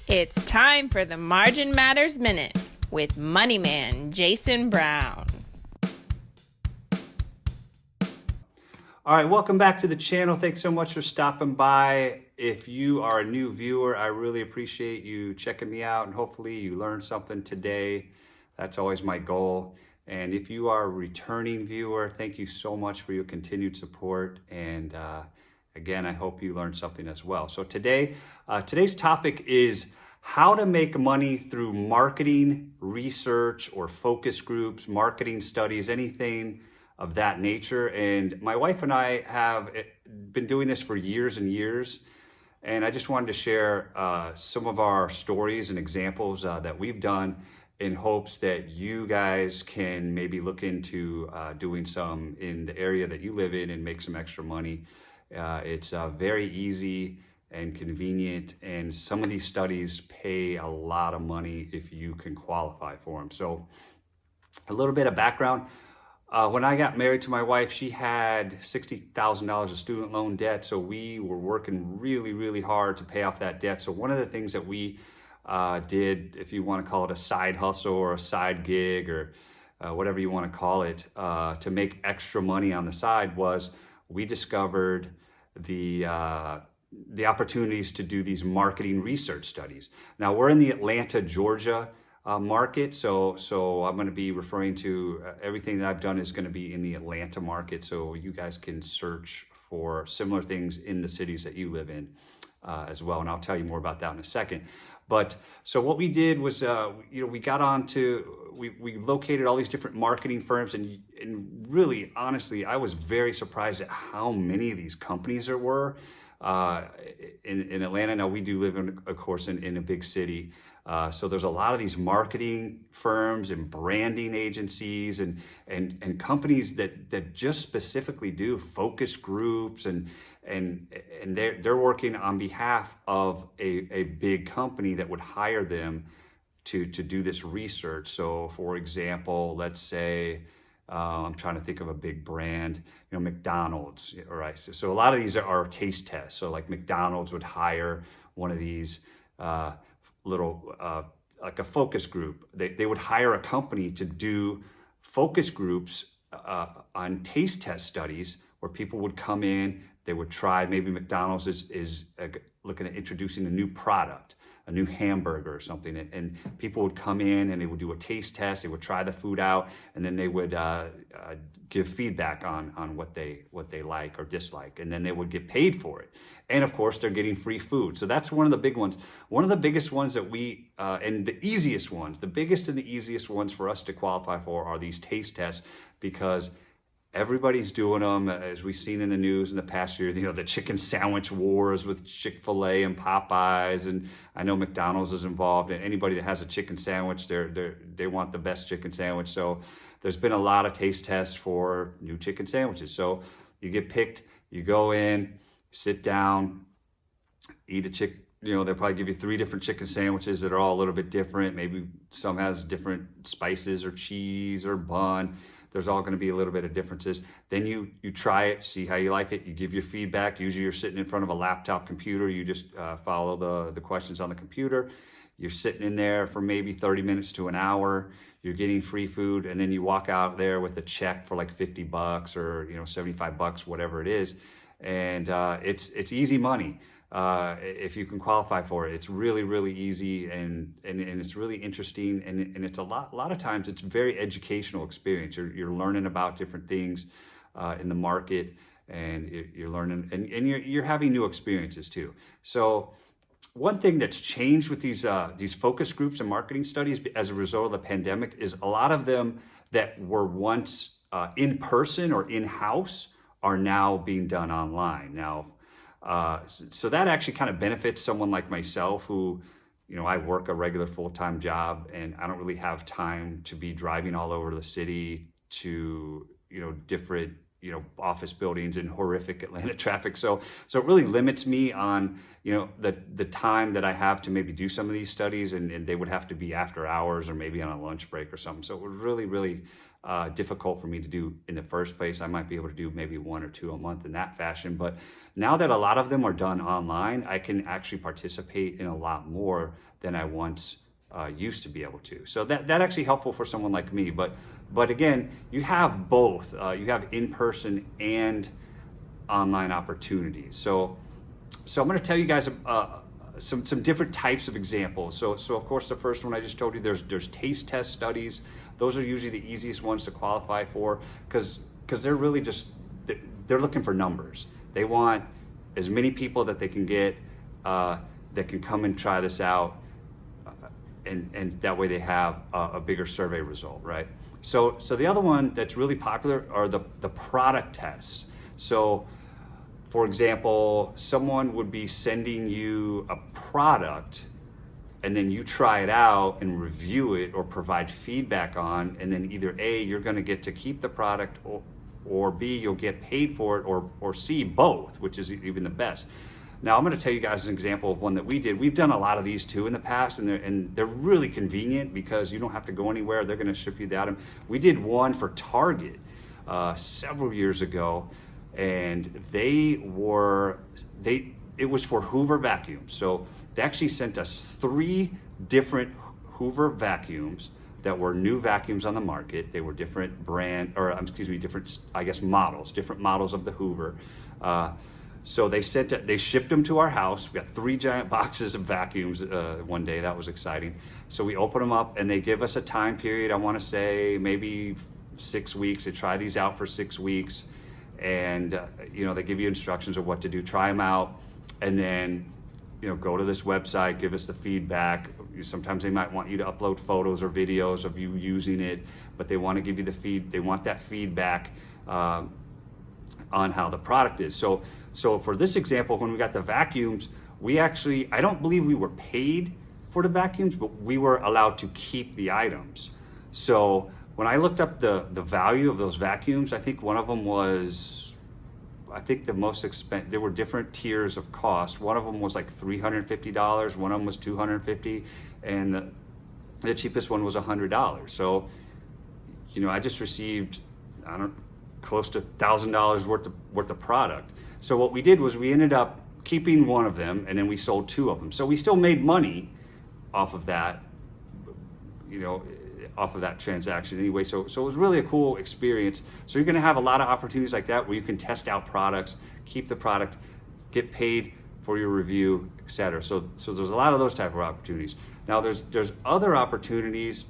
It's time for the Margin Matters Minute with Money Man Jason Brown. All right, welcome back to the channel. Thanks so much for stopping by. If you are a new viewer, I really appreciate you checking me out, and hopefully you learned something today. That's always my goal. And if you are a returning viewer, thank you so much for your continued support. And again, I hope you learned something as well. So today's topic is how to make money through marketing, research, or focus groups, marketing studies, anything of that nature. And my wife and I have been doing this for years and years. And I just wanted to share some of our stories and examples that we've done in hopes that you guys can maybe look into doing some in the area that you live in and make some extra money. It's very easy and convenient, and some of these studies pay a lot of money if you can qualify for them. So a little bit of background. When I got married to my wife, she had $60,000 of student loan debt. So we were working really, really hard to pay off that debt. So one of the things that we did, if you want to call it a side hustle or a side gig or whatever you want to call it, to make extra money on the side, was we discovered the opportunities to do these marketing research studies. Now we're in the Atlanta, Georgia market. So I'm going to be referring to everything that I've done is going to be in the Atlanta market. So you guys can search for similar things in the cities that you live in as well. And I'll tell you more about that in a second. But so what we did was, we got on to, we located all these different marketing firms, and really, honestly, I was very surprised at how many of these companies there were in Atlanta. Now we do live in, of course, in a big city. So there's a lot of these marketing firms and branding agencies and companies that just specifically do focus groups and they're working on behalf of a big company that would hire them to do this research. So for example, let's say, I'm trying to think of a big brand, McDonald's, all right? So a lot of these are taste tests. So like McDonald's would hire one of these little, like a focus group. They would hire a company to do focus groups on taste test studies where people would come in, they would try, maybe McDonald's is looking at introducing a new product, a new hamburger or something, and people would come in and they would do a taste test, they would try the food out, and then they would give feedback on what they like or dislike, and then they would get paid for it. And of course, they're getting free food. So that's one of the big ones. One of the biggest ones that we, and the easiest ones, the biggest and the easiest ones for us to qualify for are these taste tests, because everybody's doing them, as we've seen in the news in the past year, the chicken sandwich wars with Chick-fil-A and Popeyes, and I know McDonald's is involved, and anybody that has a chicken sandwich, they want the best chicken sandwich. So there's been a lot of taste tests for new chicken sandwiches. So you get picked, you go in, sit down, eat a chicken. They'll probably give you 3 different chicken sandwiches that are all a little bit different. Maybe some has different spices or cheese or bun. There's all going to be a little bit of differences. Then you try it, see how you like it. You give your feedback. Usually you're sitting in front of a laptop computer. You just follow the questions on the computer. You're sitting in there for maybe 30 minutes to an hour. You're getting free food, and then you walk out there with a check for like $50 or $75, whatever it is. And it's easy money if you can qualify for it. It's really, really easy, and it's really interesting, and it's a lot of times it's a very educational experience. You're learning about different things in the market, and you're learning, and you're having new experiences too. So one thing that's changed with these focus groups and marketing studies as a result of the pandemic is a lot of them that were once in person or in-house are now being done online. Now, so that actually kind of benefits someone like myself who, I work a regular full-time job, and I don't really have time to be driving all over the city to, different, office buildings in horrific Atlanta traffic. So it really limits me on, the time that I have to maybe do some of these studies, and they would have to be after hours or maybe on a lunch break or something. So it was really, really difficult for me to do in the first place. I might be able to do maybe 1 or 2 a month in that fashion, but Now that a lot of them are done online, I can actually participate in a lot more than I once used to be able to. So that actually helpful for someone like me. But again, you have both. You have in-person and online opportunities. So I'm going to tell you guys some different types of examples. So of course, the first one I just told you, there's taste test studies. Those are usually the easiest ones to qualify for because they're really just, they're looking for numbers. They want as many people that they can get that can come and try this out, and that way they have a bigger survey result, right? So the other one that's really popular are the product tests. So for example, someone would be sending you a product and then you try it out and review it or provide feedback on, and then either A, you're going to get to keep the product, or B, you'll get paid for it, or C, both, which is even the best. Now, I'm going to tell you guys an example of one that we did. We've done a lot of these too in the past, and they're really convenient because you don't have to go anywhere. They're going to ship you the item. We did one for Target several years ago, and it was for Hoover vacuums. So they actually sent us 3 different Hoover vacuums that were new vacuums on the market. They were different different, I guess, different models of the Hoover. So they shipped them to our house. We got 3 giant boxes of vacuums one day. That was exciting. So we open them up and they give us a time period. I want to say maybe 6 weeks. They try these out for 6 weeks, and they give you instructions of what to do. Try them out, and then go to this website, give us the feedback. Sometimes they might want you to upload photos or videos of you using it, but they want to give you they want that feedback on how the product is. So for this example, when we got the vacuums, I don't believe we were paid for the vacuums, but we were allowed to keep the items. So when I looked up the value of those vacuums, I think one of them was, the most expensive. There were different tiers of cost. One of them was like $350. One of them was $250, and the cheapest one was $100. So, I just received, close to $1,000 worth of product. So what we did was we ended up keeping one of them, and then we sold 2 of them. So we still made money off of that, off of that transaction anyway. So it was really a cool experience. So you're going to have a lot of opportunities like that where you can test out products, keep the product, get paid for your review, etc. So there's a lot of those type of opportunities. Now there's other opportunities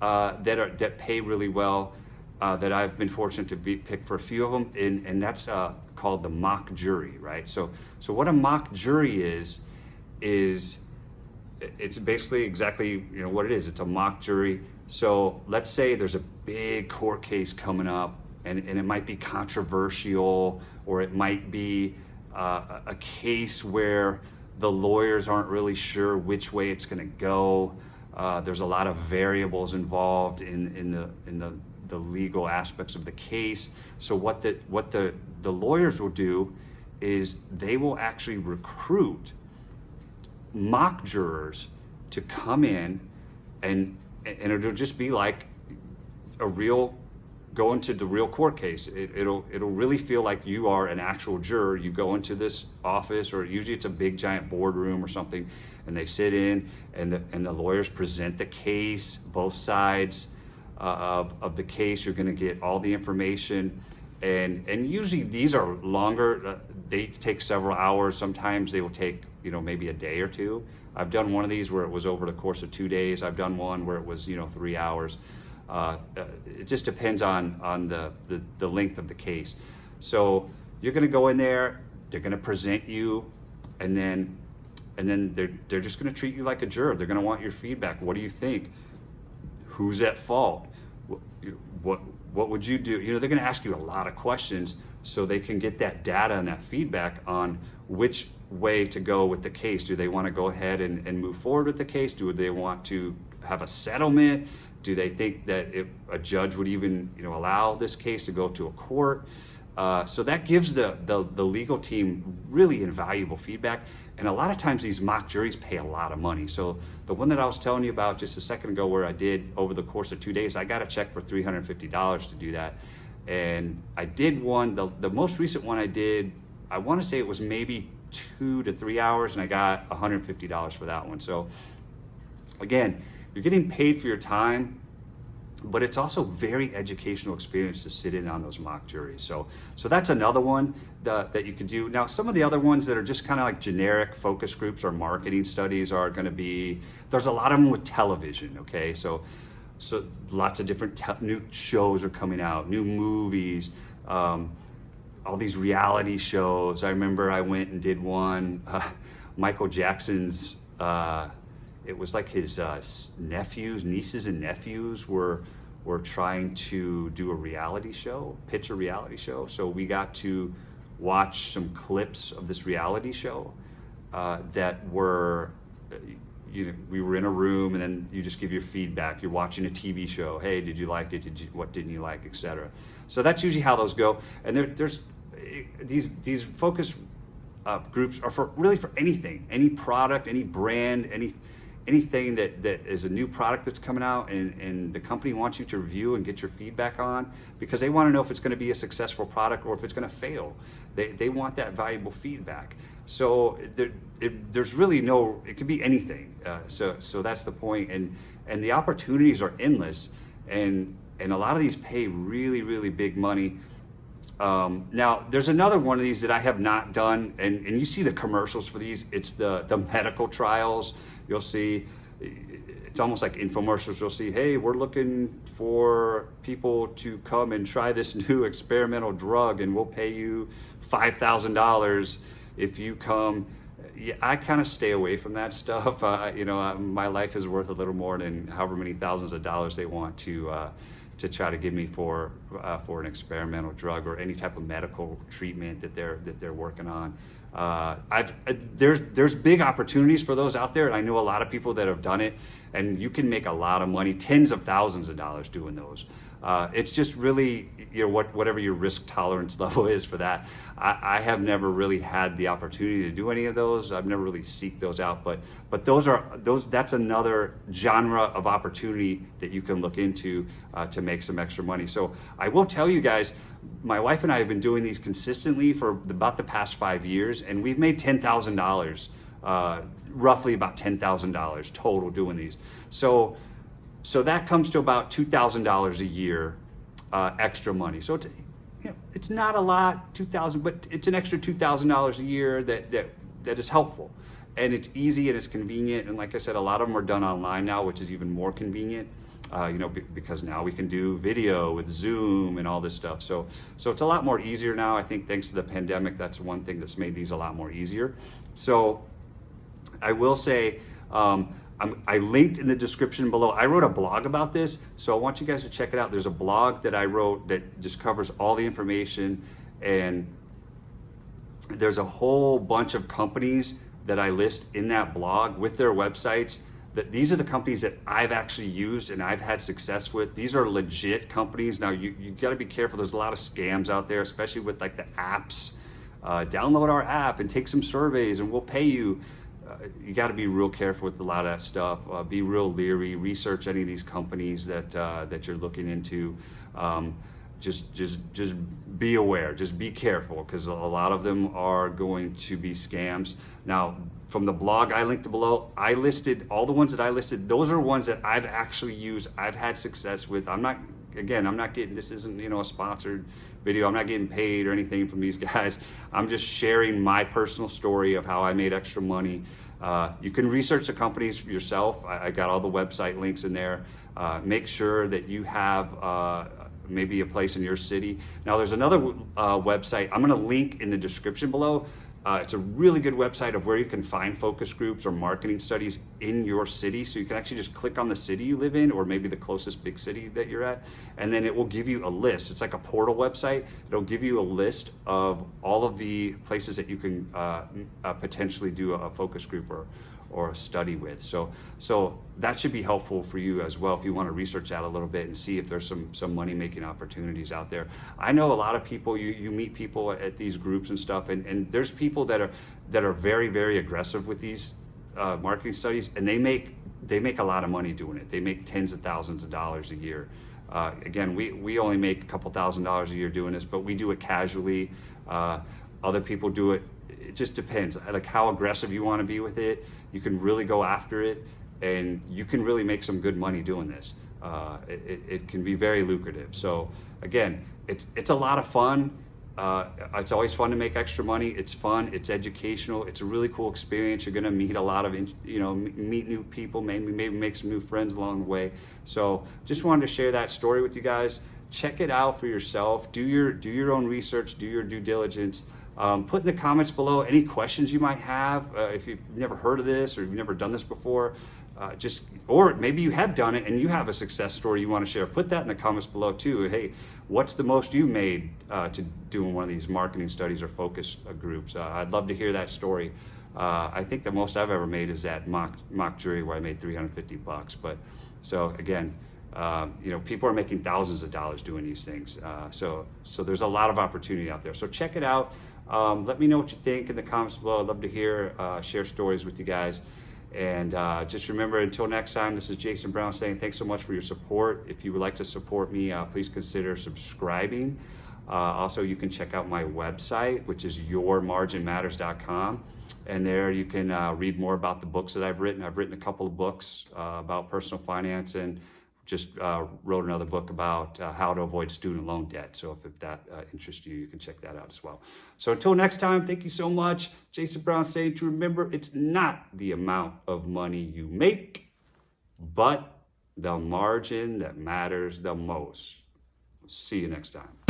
that pay really well that I've been fortunate to be picked for a few of them, and that's called the mock jury, right? So what a mock jury is it's basically exactly what it is. It's a mock jury. So let's say there's a big court case coming up, and it might be controversial, or it might be a case where the lawyers aren't really sure which way it's going to go. There's a lot of variables involved in the legal aspects of the case. So what the lawyers will do is they will actually recruit mock jurors to come in, and it'll just be like go into the real court case. It'll really feel like you are an actual juror. You go into this office, or usually it's a big giant boardroom or something, and they sit in, and the lawyers present the case, both sides of the case. You're going to get all the information, and usually these are longer. They take several hours. Sometimes they will take maybe a day or 2. I've done one of these where it was over the course of 2 days. I've done one where it was 3 hours. It just depends on the length of the case. So you're going to go in there. They're going to present you, and then they're just going to treat you like a juror. They're going to want your feedback. What do you think? Who's at fault? What would you do? They're going to ask you a lot of questions so they can get that data and that feedback on which way to go with the case. Do they want to go ahead and move forward with the case? Do they want to have a settlement? Do they think that if a judge would even allow this case to go to a court? So that gives the legal team really invaluable feedback. And a lot of times these mock juries pay a lot of money. So the one that I was telling you about just a second ago, where I did over the course of 2 days, I got a check for $350 to do that. And I did one, the most recent one I did, I want to say it was maybe 2 to 3 hours, and I got $150 for that one. So again, you're getting paid for your time, but it's also very educational experience to sit in on those mock juries. So that's another one that you can do. Now, some of the other ones that are just kind of like generic focus groups or marketing studies are going to be, there's a lot of them with television, okay? So lots of different new shows are coming out, new movies, all these reality shows. I remember I went and did one, Michael Jackson's, it was like his nieces and nephews were trying to do a reality show, pitch a reality show. So we got to watch some clips of this reality show that were, we were in a room, and then you just give your feedback. You're watching a TV show. Hey, did you like it? What didn't you like, etc. So that's usually how those go. And there's these focus groups are for anything, any product, any brand, anything that is a new product that's coming out, and the company wants you to review and get your feedback on, because they want to know if it's going to be a successful product or if it's going to fail. They want that valuable feedback. So there's really it could be anything. So that's the point, and the opportunities are endless, and a lot of these pay really, really big money. Now, there's another one of these that I have not done, and you see the commercials for these. It's the medical trials. You'll see, it's almost like infomercials. You'll see, hey, we're looking for people to come and try this new experimental drug, and we'll pay you $5,000 if you come. Yeah, I kind of stay away from that stuff. My life is worth a little more than however many thousands of dollars they want to try to give me for an experimental drug or any type of medical treatment that they're working on. There's big opportunities for those out there, and I know a lot of people that have done it, and you can make a lot of money, tens of thousands of dollars doing those. It's just really whatever your risk tolerance level is for that. I have never really had the opportunity to do any of those. I've never really seeked those out, but that's another genre of opportunity that you can look into to make some extra money. So I will tell you guys, my wife and I have been doing these consistently for about the past 5 years, and we've made $10,000, roughly about $10,000 total doing these. So that comes to about $2,000 a year extra money. So it's not a lot, $2,000, but it's an extra $2,000 a year that is helpful, and it's easy and it's convenient. And like I said, a lot of them are done online now, which is even more convenient. Because now we can do video with Zoom and all this stuff. So it's a lot more easier now. I think thanks to the pandemic, that's one thing that's made these a lot more easier. So I will say, I linked in the description below. I wrote a blog about this, so I want you guys to check it out. There's a blog that I wrote that just covers all the information, and there's a whole bunch of companies that I list in that blog with their websites. That these are the companies that I've actually used and I've had success with. These are legit companies. Now you got to be careful. There's a lot of scams out there, especially with like the apps. Download our app and take some surveys and we'll pay you. You got to be real careful with a lot of that stuff. Be real leery. Research any of these companies that you're looking into. Just be aware. Just be careful, because a lot of them are going to be scams. Now, from the blog I linked below, I listed all the ones that I listed. Those are ones that I've actually used. I've had success with. I'm not getting, this isn't a sponsored video. I'm not getting paid or anything from these guys. I'm just sharing my personal story of how I made extra money. You can research the companies for yourself. I got all the website links in there. Make sure that you have maybe a place in your city. Now there's another website I'm going to link in the description below. It's a really good website of where you can find focus groups or marketing studies in your city. So you can actually just click on the city you live in, or maybe the closest big city that you're at, and then it will give you a list. It's like a portal website. It'll give you a list of all of the places that you can potentially do a focus group or a study with. So that should be helpful for you as well if you want to research that a little bit and see if there's some money-making opportunities out there. I know a lot of people, you meet people at these groups and stuff, and there's people that are very, very aggressive with these marketing studies, and they make a lot of money doing it. They make tens of thousands of dollars a year. Again, we only make a couple $1,000s a year doing this, but we do it casually. Other people do it. It just depends, like how aggressive you want to be with it. You can really go after it, and you can really make some good money doing this. It can be very lucrative. So again, it's a lot of fun. It's always fun to make extra money. It's fun. It's educational. It's a really cool experience. You're going to meet a lot of, meet new people, maybe make some new friends along the way. So just wanted to share that story with you guys. Check it out for yourself. Do your own research. Do your due diligence. Put in the comments below any questions you might have. If you've never heard of this or you've never done this before, or maybe you have done it and you have a success story you want to share. Put that in the comments below too. Hey, what's the most you made to doing one of these marketing studies or focus groups? I'd love to hear that story. I think the most I've ever made is that mock jury where I made $350. But so again, people are making thousands of dollars doing these things. So there's a lot of opportunity out there. So check it out. Let me know what you think in the comments below. I'd love to hear, share stories with you guys. And just remember, until next time, this is Jason Brown saying thanks so much for your support. If you would like to support me, please consider subscribing. Also, you can check out my website, which is yourmarginmatters.com. And there you can read more about the books that I've written. I've written a couple of books about personal finance, and just wrote another book about how to avoid student loan debt. So if that interests you, you can check that out as well. So until next time, thank you so much. Jason Brown saying to remember, it's not the amount of money you make, but the margin that matters the most. See you next time.